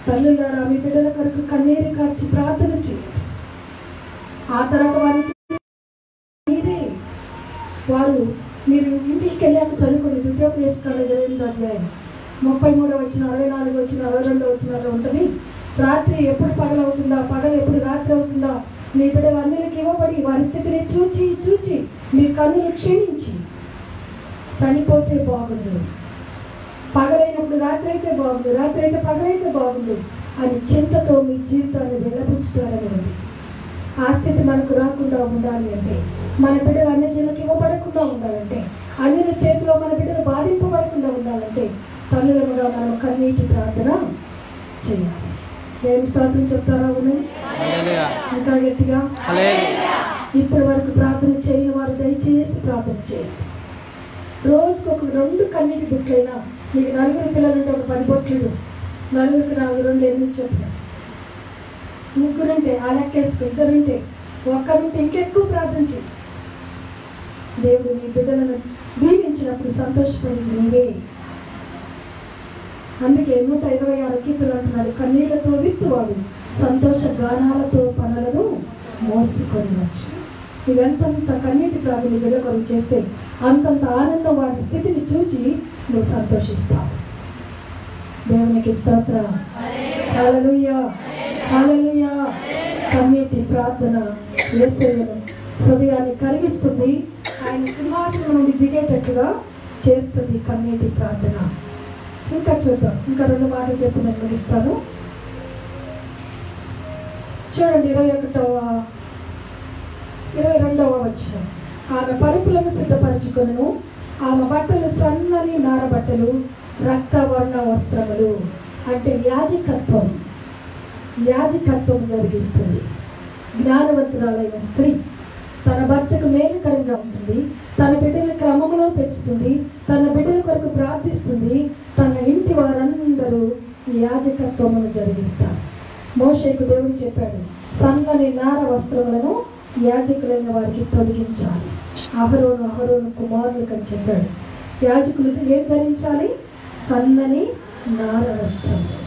[SPEAKER 1] తల్లులారా మీ బిడ్డల కొరకు కన్నీరు కార్చి ప్రార్థన చేయండి. ఆ తర్వాత వారు మీరు ఇంటికి వెళ్ళాక చదువుకుని ద్వితీయోపదేశకాండం 28వ అధ్యాయం 33వ వచనం, 64వ వచనం, 62వ వచనాల్లో ఉంటుంది. రాత్రి ఎప్పుడు పగలవుతుందా, పగలు ఎప్పుడు రాత్రి అవుతుందా, మీ బిడ్డలు అన్యులకు ఇవ్వబడి వారి స్థితిని చూచి చూచి మీ కన్నులు క్షీణించి చనిపోతే బాగుండు, పగలైనప్పుడు రాత్రి అయితే బాగుండు, రాత్రి అయితే పగలైతే బాగుండు అని చింతతో మీ జీవితాన్ని వెళ్ళబుచ్చుతారని ఉంది. ఆ స్థితి మనకు రాకుండా ఉండాలి అంటే, మన బిడ్డలు అన్యజనులకు ఇవ్వబడకుండా ఉండాలంటే, అన్యుల చేతిలో మన బిడ్డలు బాధింపబడకుండా ఉండాలంటే తల్లులుగా మనం కన్నీటి ప్రార్థన చేయాలి. దేవుని స్తోత్రం చెప్తారా? అవును, ఇంకా గట్టిగా. ఇప్పటి వరకు ప్రార్థన చేయని వారు దయచేసి ప్రార్థన చేయండి. రోజుకు ఒక 2 కన్నీటి బుట్లైనా, మీకు 4 పిల్లలు ఉంటే ఒక 10 బొట్లు, 4కి 4 2 8 చెప్పిన, 3 ఉంటే ఆ లెక్కేసుకో, 2 ఉంటే, 1 ఉంటే ఇంకెక్కువ ప్రార్థన చేయి. దేవుడు నీ బిడ్డలను దీవించినప్పుడు సంతోషపడింది నీవే. అందుకే 126 కీర్తనలు అంటున్నాడు, కన్నీళ్లతో విత్తువాడు సంతోష గానాలతో పనులను మోసుకొని వచ్చు. నువ్వెంతంత కన్నీటి ప్రార్థన బిడ్డ కొరకు చేస్తే అంతంత ఆనందం వారి స్థితిని చూచి నువ్వు సంతోషిస్తావు. దేవునికి స్తోత్రం. హల్లెలూయా, హల్లెలూయా. కన్నీటి ప్రార్థన యేసయ్యను హృదయాన్ని కరిగిస్తుంది, ఆయన సింహాసనం నుండి దిగేటట్లుగా చేస్తుంది కన్నీటి ప్రార్థన. ఇంకా చూద్దాం, ఇంకా 2 మాటలు చెప్పి నేను ముగిస్తాను. చూడండి 22వ వచనం. ఆమె పరుపులను సిద్ధపరచుకొనును, ఆమె బట్టలు సన్నని నార బట్టలు, రక్తవర్ణ వస్త్రములు. అంటే యాజకత్వం జరిగిస్తుంది. జ్ఞానవంతురాలైన స్త్రీ తన భర్తకు మేలుకరంగా ఉంటుంది, తన బిడ్డల క్రమంలో పెంచుతుంది, తన బిడ్డల కొరకు ప్రార్థిస్తుంది. తన ఇంటి వారందరూ యాజకత్వమును జరిగిస్తారు. మోషేకు దేవుడు చెప్పాడు, సన్నని నార వస్త్రములను యాజకులైన వారికి తొలగించాలి. అహరోను కుమారులకు అని చెప్పాడు. యాజకులు ఏం ధరించాలి? సన్నని నార వస్త్రములు.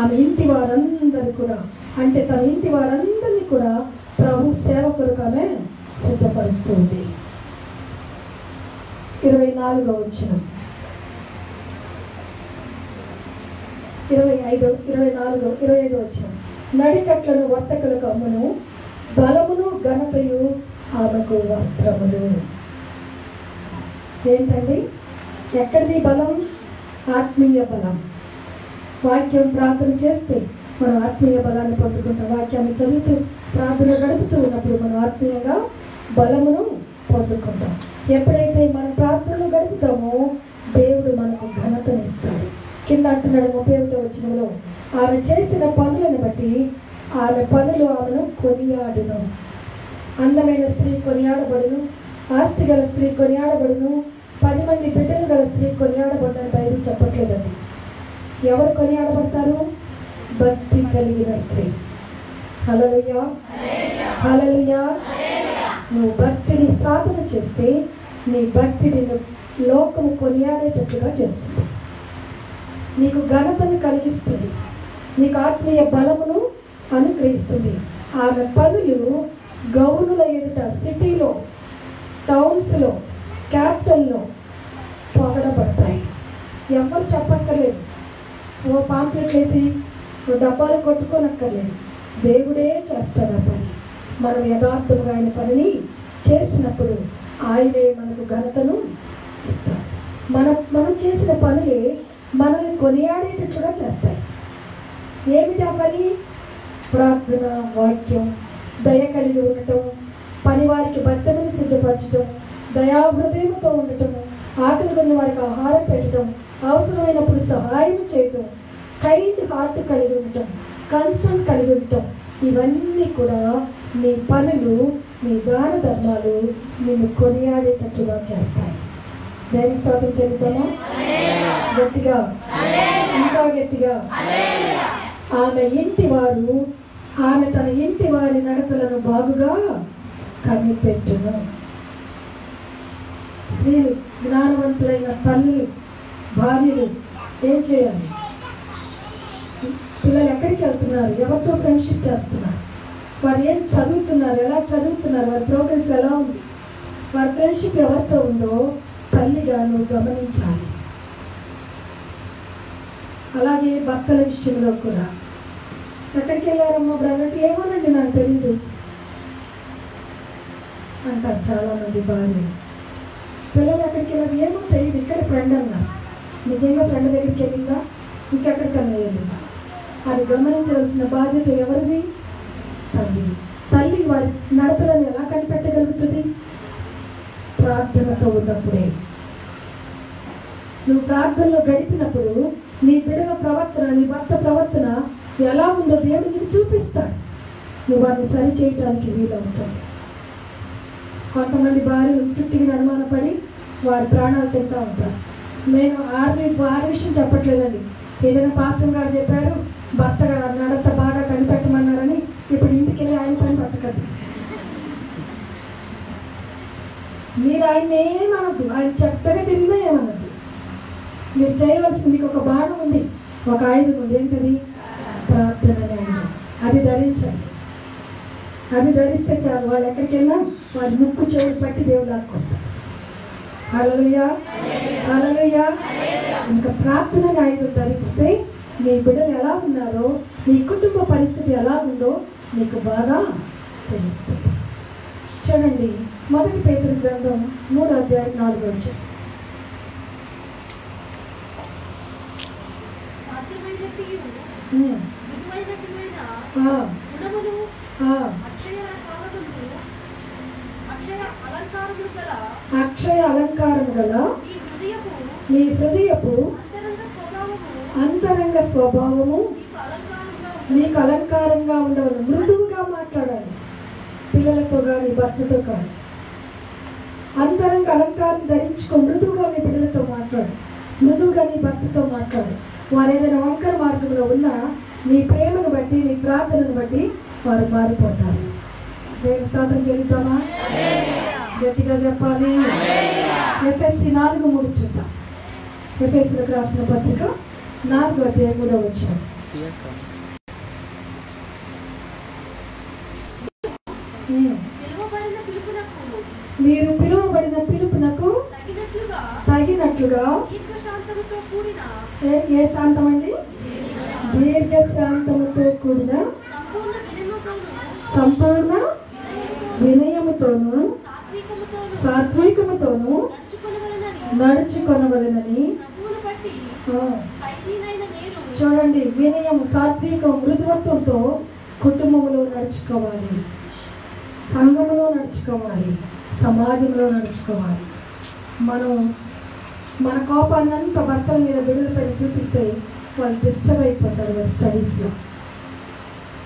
[SPEAKER 1] ఆమె ఇంటి వారందరూ కూడా, అంటే తన ఇంటి వారందరినీ కూడా ప్రభు సేవ కొరకు ఆమె సిద్ధపరుస్తుంది. 24వ వచనం, 25వ వచనం. నడికట్లను వర్తకులకు అమ్మును, బలమును ఘనతయు ఆమెకు వస్త్రములు. ఏంటండి? ఎక్కడిది బలం? ఆత్మీయ బలం. వాక్యం ప్రార్థన చేస్తే మనం ఆత్మీయ బలాన్ని పొందుకుంటాం. వాక్యాన్ని చదువుతూ ప్రార్థన గడుపుతూ ఉన్నప్పుడు మనం ఆత్మీయంగా బలమును పొందుకుంటాం. ఎప్పుడైతే మనం ప్రార్థనలు గడుపుతామో దేవుడు మనకు ఘనతను ఇస్తాడు. కింద అంటున్నాడు 31వ వచనంలో, ఆమె చేసిన పనులను బట్టి ఆమె పనులు ఆమెను కొనియాడును. అందమైన స్త్రీ కొనియాడబడును, ఆస్తి గల స్త్రీ కొనియాడబడును, 10 మంది బిడ్డలు గల స్త్రీ కొనియాడబడునని బైబిల్ చెప్పట్లేదండి. ఎవరు కొనియాడబడతారు? భక్తి కలిగిన స్త్రీ. హల్లెలూయా, హల్లెలూయా. నువ్వు భక్తిని సాధన చేస్తే నీ భక్తిని లోకము కొనియాడేటట్లుగా చేస్తుంది, నీకు ఘనతను కలిగిస్తుంది, నీకు ఆత్మీయ బలమును అనుగ్రహిస్తుంది. ఆమె పనులు గౌనుల ఎదుట, సిటీలో, టౌన్స్లో, క్యాపిటల్లో పొగడబడతాయి. ఎవరు చెప్పక్కర్లేదు, ఓ పాంప్లెట్లు వేసి డబ్బాలు కొట్టుకోనక్కర్లేదు. దేవుడే చేస్తాడు ఆ పని. మనం యథార్థంగా ఆయన పనిని చేసినప్పుడు ఆయనే మనకు ఘనతను ఇస్తాడు. మనం చేసిన పనులే మనల్ని కొనియాడేటట్లుగా చేస్తాయి. ఏమిటి ఆ పని? ప్రార్థన, వాక్యం, దయ కలిగి ఉండటం, పని వారికి భర్తను సిద్ధపరచడం, దయాహృదయంతో ఉండటం, ఆకలి కొన్న వారికి ఆహారం పెట్టడం, అవసరమైనప్పుడు సహాయం చేయటం, కైండ్ హార్ట్ కలిగి ఉండటం, కన్సర్న్ కలిగి ఉండటం, ఇవన్నీ కూడా నీ పనులు, నీ దాన ధర్మాలు నిన్ను కొనియాడేటట్లుగా చేస్తాయి. దేవుని స్తోత్రం చెల్లిద్దామా? గట్టిగా, ఇంకా గట్టిగా. ఆమె తన ఇంటి వారి నడకలను బాగుగా కనిపెట్టును. స్త్రీలు, జ్ఞానవంతులైన తల్లులు, భార్యలు ఏం చేయాలి? పిల్లలు ఎక్కడికి వెళ్తున్నారు? ఎవరితో ఫ్రెండ్షిప్ చేస్తున్నారు? వారు ఏం చదువుతున్నారు? ఎలా చదువుతున్నారు? వారి ప్రోగ్రెస్ ఎలా ఉంది? వారి ఫ్రెండ్షిప్ ఎవరితో ఉందో తల్లిగా నువ్వు గమనించాలి. అలాగే భర్తల విషయంలో కూడా, ఎక్కడికి వెళ్ళారమ్మా బ్రదర్? ఏమోనండి నాకు తెలీదు అంటారు చాలామంది భార్యలు. పిల్లలు ఎక్కడికి వెళ్ళారు? ఏమో తెలియదు, ఇక్కడ ఫ్రెండ్ అన్నారు. నిజంగా ఫ్రెండ్ దగ్గరికి వెళ్ళిందా? ఇంకెక్కడికన్నా వెళ్ళిందా? అది గమనించవలసిన బాధ్యత ఎవరిది? తల్లి. తల్లి వారి నడతలను ఎలా కనిపెట్టగలుగుతుంది? ప్రార్థనతో ఉన్నప్పుడే. నువ్వు ప్రార్థనలో గడిపినప్పుడు నీ బిడ్డల ప్రవర్తన, నీ భర్త ప్రవర్తన ఎలా ఉందో దేవుడు నీకు చూపిస్తాడు. నువ్వు వారిని సరి చేయడానికి వీలవుతుంది. కొంతమంది భార్యలు చుట్టికి అనుమానపడి వారి ప్రాణాలు తింటూ ఉంటారు. నేను వారి విషయం చెప్పట్లేదండి. ఏదైనా పాస్టర్ గారు చెప్పారు, భర్త నడత బాగా కనిపెట్టమన్నారని ఇప్పుడు ఇంటికి వెళ్ళి ఆయన పని పట్టకండి. మీరు ఆయన ఏమనద్దు, ఆయన చెప్తేనే తిరిగినా ఏమనద్దు. మీరు చేయవలసింది, మీకు ఒక బాణం ఉంది, ఒక ఆయుధం ఉంది. ఏంటది? ప్రార్థన అనే ఆయుధం. అది ధరించండి. అది ధరిస్తే చాలు, వాళ్ళు ఎక్కడికి వెళ్ళినా వారి ముక్కు చెవులు పట్టి దేవుడు లాక్కొస్తారు. హల్లెలూయా, హల్లెలూయా. ఇంకా ప్రార్థన అనే ఆయుధం ధరిస్తే మీ బిడ్డలు ఎలా ఉన్నారో, మీ కుటుంబ పరిస్థితి ఎలా ఉందో మీకు బాగా తెలుస్తుంది. చూడండి, 1 పేతురు గ్రంథం 3:4. అక్షయ అలంకారము గల మీ హృదయపు అంతరంగ స్వభావము మీకు అలంకారంగా ఉండవలను. మృదువుగా మాట్లాడాలి, పిల్లలతో కానీ భర్తతో కానీ. అంతరంగ అలంకారం ధరించుకో. మృదువుగా నీ బిడ్డలతో మాట్లాడు, మృదువుగా నీ భర్తతో మాట్లాడు. వారు ఏదైనా వంకర మార్గంలో ఉన్నా నీ ప్రేమను బట్టి, నీ ప్రార్థనను బట్టి వారు మారిపోతారు. దేవుని స్తోత్రం చెల్లిద్దామా? గట్టిగా చెప్పాలి. ఎఫెసీ 4:3 చూద్దాం. ఎఫెసీలకు రాసిన పత్రిక 4:3. మీరు పిలువబడిన పిలుపునకు తగినట్లుగా ఏ శాంతం అండి? దీర్ఘ శాంతముతో కూడిన సంపూర్ణ వినయముతోను సాత్వికముతోను నడుచుకొనవలెనని. చూడండి, వినయము, సాత్వికం, మృదువత్వంతో కుటుంబంలో నడుచుకోవాలి, సంఘంలో నడుచుకోవాలి, సమాజంలో నడుచుకోవాలి. మనం మన కోపాన్ని అంతా భర్తల మీద బిడ్డల పైన చూపిస్తే వాళ్ళు డిస్టర్బ్ అయిపోతారు వాళ్ళ స్టడీస్లో.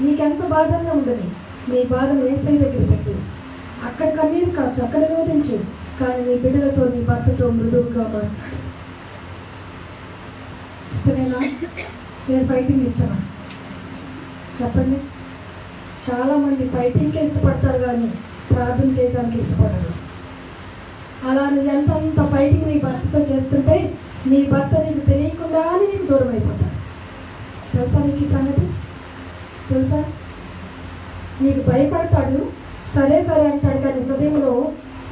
[SPEAKER 1] నీకెంత బాధన్నా ఉండని, నీ బాధను యేసయ్య దగ్గర పెట్టు. అక్కడ కన్నీరు కాచు, అక్కడ రోధించు, కానీ నీ బిడ్డలతో, నీ భర్తతో మృదువుగా మాట్లాడు. ఇష్టమేనా? నేను ఫైటింగ్ ఇష్టమా? చెప్పండి. చాలామంది ఫైటింగ్కే ఇష్టపడతారు కానీ ప్రార్థన చేయడానికి ఇష్టపడరు. అలా నువ్వు ఎంతంత ఫైటింగ్ నీ భర్తతో చేస్తుంటే నీ భర్త నీకు తెలియకుండానే నీకు దూరం అయిపోతాడు. తెలుసా నీకు ఈ సంగతి? తెలుసా? నీకు భయపడతాడు, సరే సరే అంటాడు, కానీ హృదయంలో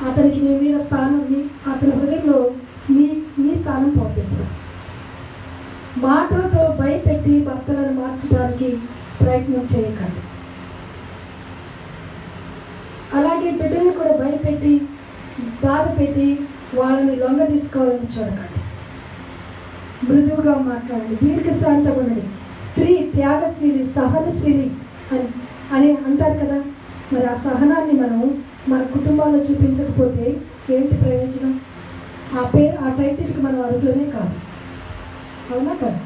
[SPEAKER 1] అతనికి నీ మీద స్థానం, అతని హృదయంలో నీ స్థానం పోతుంది. మాటలతో భయపెట్టి భర్తలను మార్చడానికి ప్రయత్నం చేయకండి. అలాగే బిడ్డలను కూడా భయపెట్టి, బాధ పెట్టి వాళ్ళని లొంగ తీసుకోవాలని చూడకండి. మృదువుగా మాట్లాడండి, దీర్ఘశాంతంగా ఉండండి. స్త్రీ త్యాగశీలి, సహనశీలి అని అంటారు కదా. మరి ఆ సహనాన్ని మనం మన కుటుంబాల్లో చూపించకపోతే ఏంటి ప్రయోజనం? ఆ టైటిల్కి మనం అర్హులమే కాదు. అవునా కదా?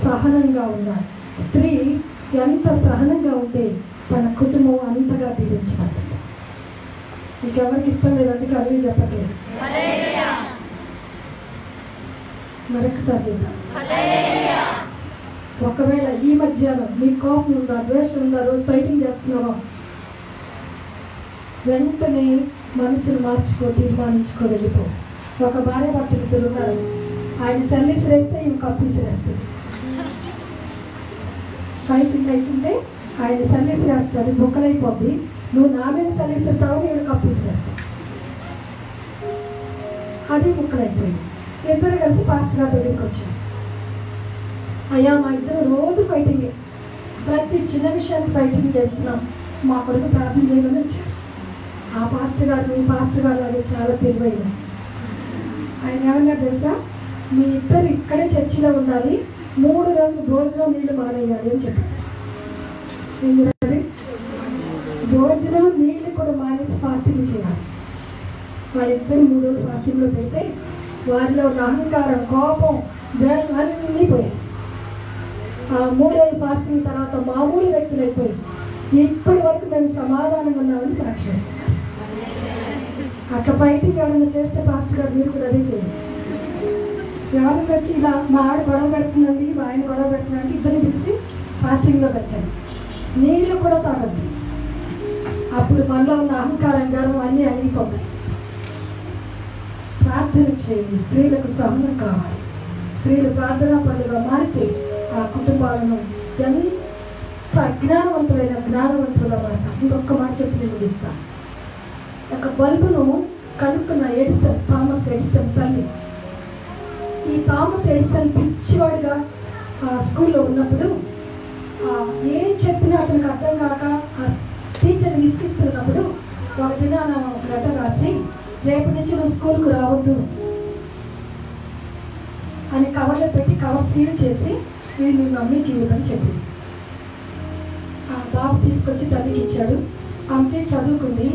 [SPEAKER 1] సహనంగా ఉండాలి. స్త్రీ ఎంత సహనంగా ఉంటే తన కుటుంబం అంతగా దీవించబడుతుంది. మీకు ఎవరికి ఇష్టం లేదు, అందుకే అల్లి చెప్పట్లేదు. మరొకసారి చూద్దాం. ఒకవేళ ఈ మధ్యాహ్నం మీకు కోపం ఉందా, ద్వేషం ఉందా, రోజు ఫైటింగ్ చేస్తున్నావా, వెంటనే మనసును మార్చుకో, తీర్మానించుకో, వెళ్ళిపో. ఒక భార్య భర్తలు ఇద్దరు ఉన్నారు. ఆయన సల్లిసిరేస్తే ఈమె కప్పిసిరేస్తుంది. ఫైటింగ్ అవుతుంటే ఆయన సల్లిసిరేస్తాడు, బొక్కలైపోద్ది. నువ్వు నా మీద సల్లిస్తావు, నేను కప్పిసిరేస్తాను. అది ముక్కలైపోయింది. ఇద్దరు కలిసి పాస్టర్ గారి దగ్గరికి వచ్చారు. అయ్యా, మా ఇద్దరు రోజు ఫైటింగే, ప్రతి చిన్న విషయాన్ని ఫైటింగ్ చేస్తున్నాం, మా కొరకు ప్రార్థన చేయమని వచ్చారు. ఆ పాస్టర్ గారు మీ పాస్టర్ గారు అది చాలా తెలివైన ఆయన. ఏమన్నా తెలుసా, మీ ఇద్దరు ఇక్కడే చర్చిలో ఉండాలి, 3 రోజులు భోజనం నీళ్లు మానేయాలి అని చెప్పారు. ఏం చెప్పాలి? భోజనం నీళ్లు కూడా మానేసి ఫాస్టింగ్ చేయాలి. వాళ్ళిద్దరు 3 రోజులు ఫాస్టింగ్లో పెడితే వారిలో ఉన్న అహంకారం, కోపం, ద్వేషం అన్నీ పోయాయి. ఆ 3 రోజులు ఫాస్టింగ్ తర్వాత మామూలు వ్యక్తులు అయిపోయి ఇప్పటి వరకు మేము సమాధానంగా ఉన్నామని సాక్షిస్తున్నారు. అట్లా ఫైటింగ్ ఎవరైనా చేస్తే పాస్టర్ గారు మీరు కూడా అదే చేయండి. ఎవరైనా వచ్చి ఇలా మా ఆడ గొడవ పెడుతుందండి, మా ఆయన గొడవ పెడుతుందంటే ఇద్దరిని పిలిచి ఫాస్టింగ్లో పెట్టండి, నీళ్ళు కూడా తాగద్దు. అప్పుడు మనలో ఉన్న అహంకారం, గర్వం అన్నీ అణిగిపోతాయి. ప్రార్థన చేయండి. స్త్రీలకు సహనం కావాలి. స్త్రీలు ప్రార్థనా పనులుగా మారితే ఆ కుటుంబాలను ఎంత జ్ఞానవంతులుగా మారుతారు. ఇంకొక మాట చెప్పి నేను ముగిస్తాను. ఒక బల్బును కనుక్కున్న ఎడిసన్, థామస్ ఎడిసన్ తల్లి. ఈ థామస్ ఎడిసన్ పిచ్చివాడిగా స్కూల్లో ఉన్నప్పుడు ఏం చెప్పినా అతనికి అర్థం కాక ఆ టీచర్ని విసిగిస్తున్నప్పుడు ఒక దినాన ఒక లెటర్ రాసి, రేపటి నుంచి నువ్వు స్కూల్కు రావద్దు అని కవర్లో పెట్టి కవర్ సీల్ చేసి ఇవి మీ మమ్మీకి ఇవ్వమని చెప్పింది. ఆ బాబు తీసుకొచ్చి తల్లికి ఇచ్చాడు. అంతే చదువుకుంది.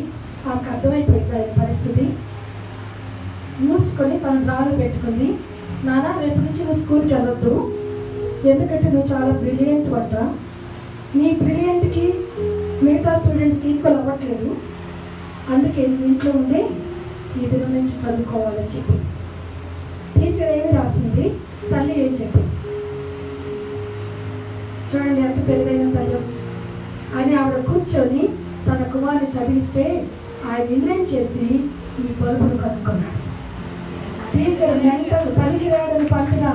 [SPEAKER 1] ఆమెకు అర్థమైపోయింది ఆయన పరిస్థితి. మూసుకొని తన డ్రాలో పెట్టుకుంది. నాన్న, రేపు నుంచి నువ్వు స్కూల్కి వెళ్ళొద్దు, ఎందుకంటే నువ్వు చాలా బ్రిలియంట్ అంట. నీ బ్రిలియంట్కి మిగతా స్టూడెంట్స్కి ఈక్వల్ అవ్వట్లేదు, అందుకే ఇంట్లో ఉండే ఈ దినం నుంచి చదువుకోవాలని చెప్పి. టీచర్ ఏమి రాసింది, తల్లి ఏం చెప్పింది. చూడండి ఎంత తెలివైన తల్లి అని. ఆవిడ కూర్చొని తన కుమార్ని చదివిస్తే ఆయన ఇన్వెంట్ చేసి ఈ బల్బును కనుక్కున్నాడు. టీచర్ మెంటల్ పనికిరాడని పంపిన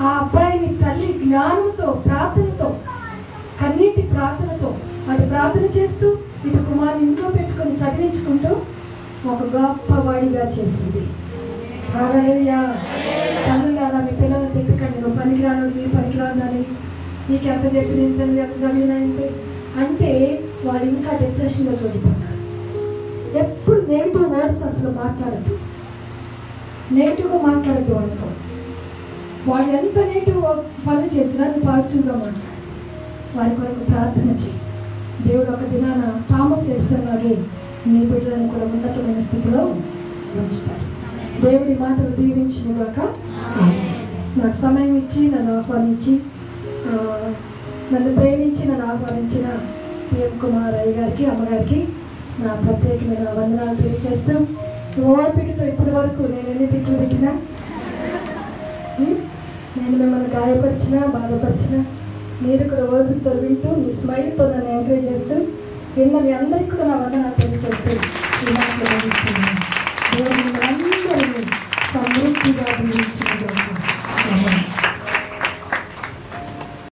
[SPEAKER 1] ఆ అబ్బాయిని తల్లి జ్ఞానంతో, ప్రార్థనతో, కన్నీటి ప్రార్థనతో అటు ప్రార్థన చేస్తూ ఇటు కుమార్ని ఇంట్లో పెట్టుకొని చదివించుకుంటూ ఒక గొప్పవాడిగా చేసింది. హల్లెలూయా. తల్లులారా, మీ పిల్లలు తిట్టకండి, నువ్వు పనికిరాను, నీ పనికిరాదని, నీకు ఎంత చెప్పిన ఇంత, నువ్వు ఎంత చదివినా ఇంతే అంటే వాళ్ళు ఇంకా డిప్రెషన్లో చూడుతున్నారు. ఎప్పుడు నెగిటివ్ వర్డ్స్ అసలు మాట్లాడద్దు, నెగిటివ్గా మాట్లాడద్దు వాళ్ళతో. వాళ్ళు ఎంత నెగిటివ్ పనులు చేసినా నువ్వు పాజిటివ్గా మాట్లాడు. వారి కొరకు ప్రార్థన చేయి. దేవుడు ఒక దినాన థామస్ ఎడిసన్ లాగే నీ బిడ్డలను కూడా ఉన్నతమైన స్థితిలో ఉంచుతాడు. దేవుడి మాటలు దీవించినగాక. నాకు సమయం ఇచ్చి నన్ను ఆహ్వానించి నన్ను ప్రేమించి నన్ను ఆహ్వానించిన పిఎం కుమార్ అయ్య గారికి, అమ్మగారికి నా ప్రత్యేకమైన వందనాలు తెలియజేస్తూ, ఓపికతో ఇప్పటి వరకు నేను ఎన్ని తిట్లు తిట్టినా, నేను మిమ్మల్ని గాయపరిచినా, బాధపరిచినా, మీరు కూడా ఓపికతో వింటూ మీ స్మైల్తో నన్ను ఎంకరేజ్ చేస్తూ విన్న మీ అందరికీ కూడా నా వందనాలు తెలియజేస్తూ ఈ మాటలు అందిస్తున్నాను. దేవుడు మిమ్మల్ని అందరినీ సమృద్ధిగా దీవించు.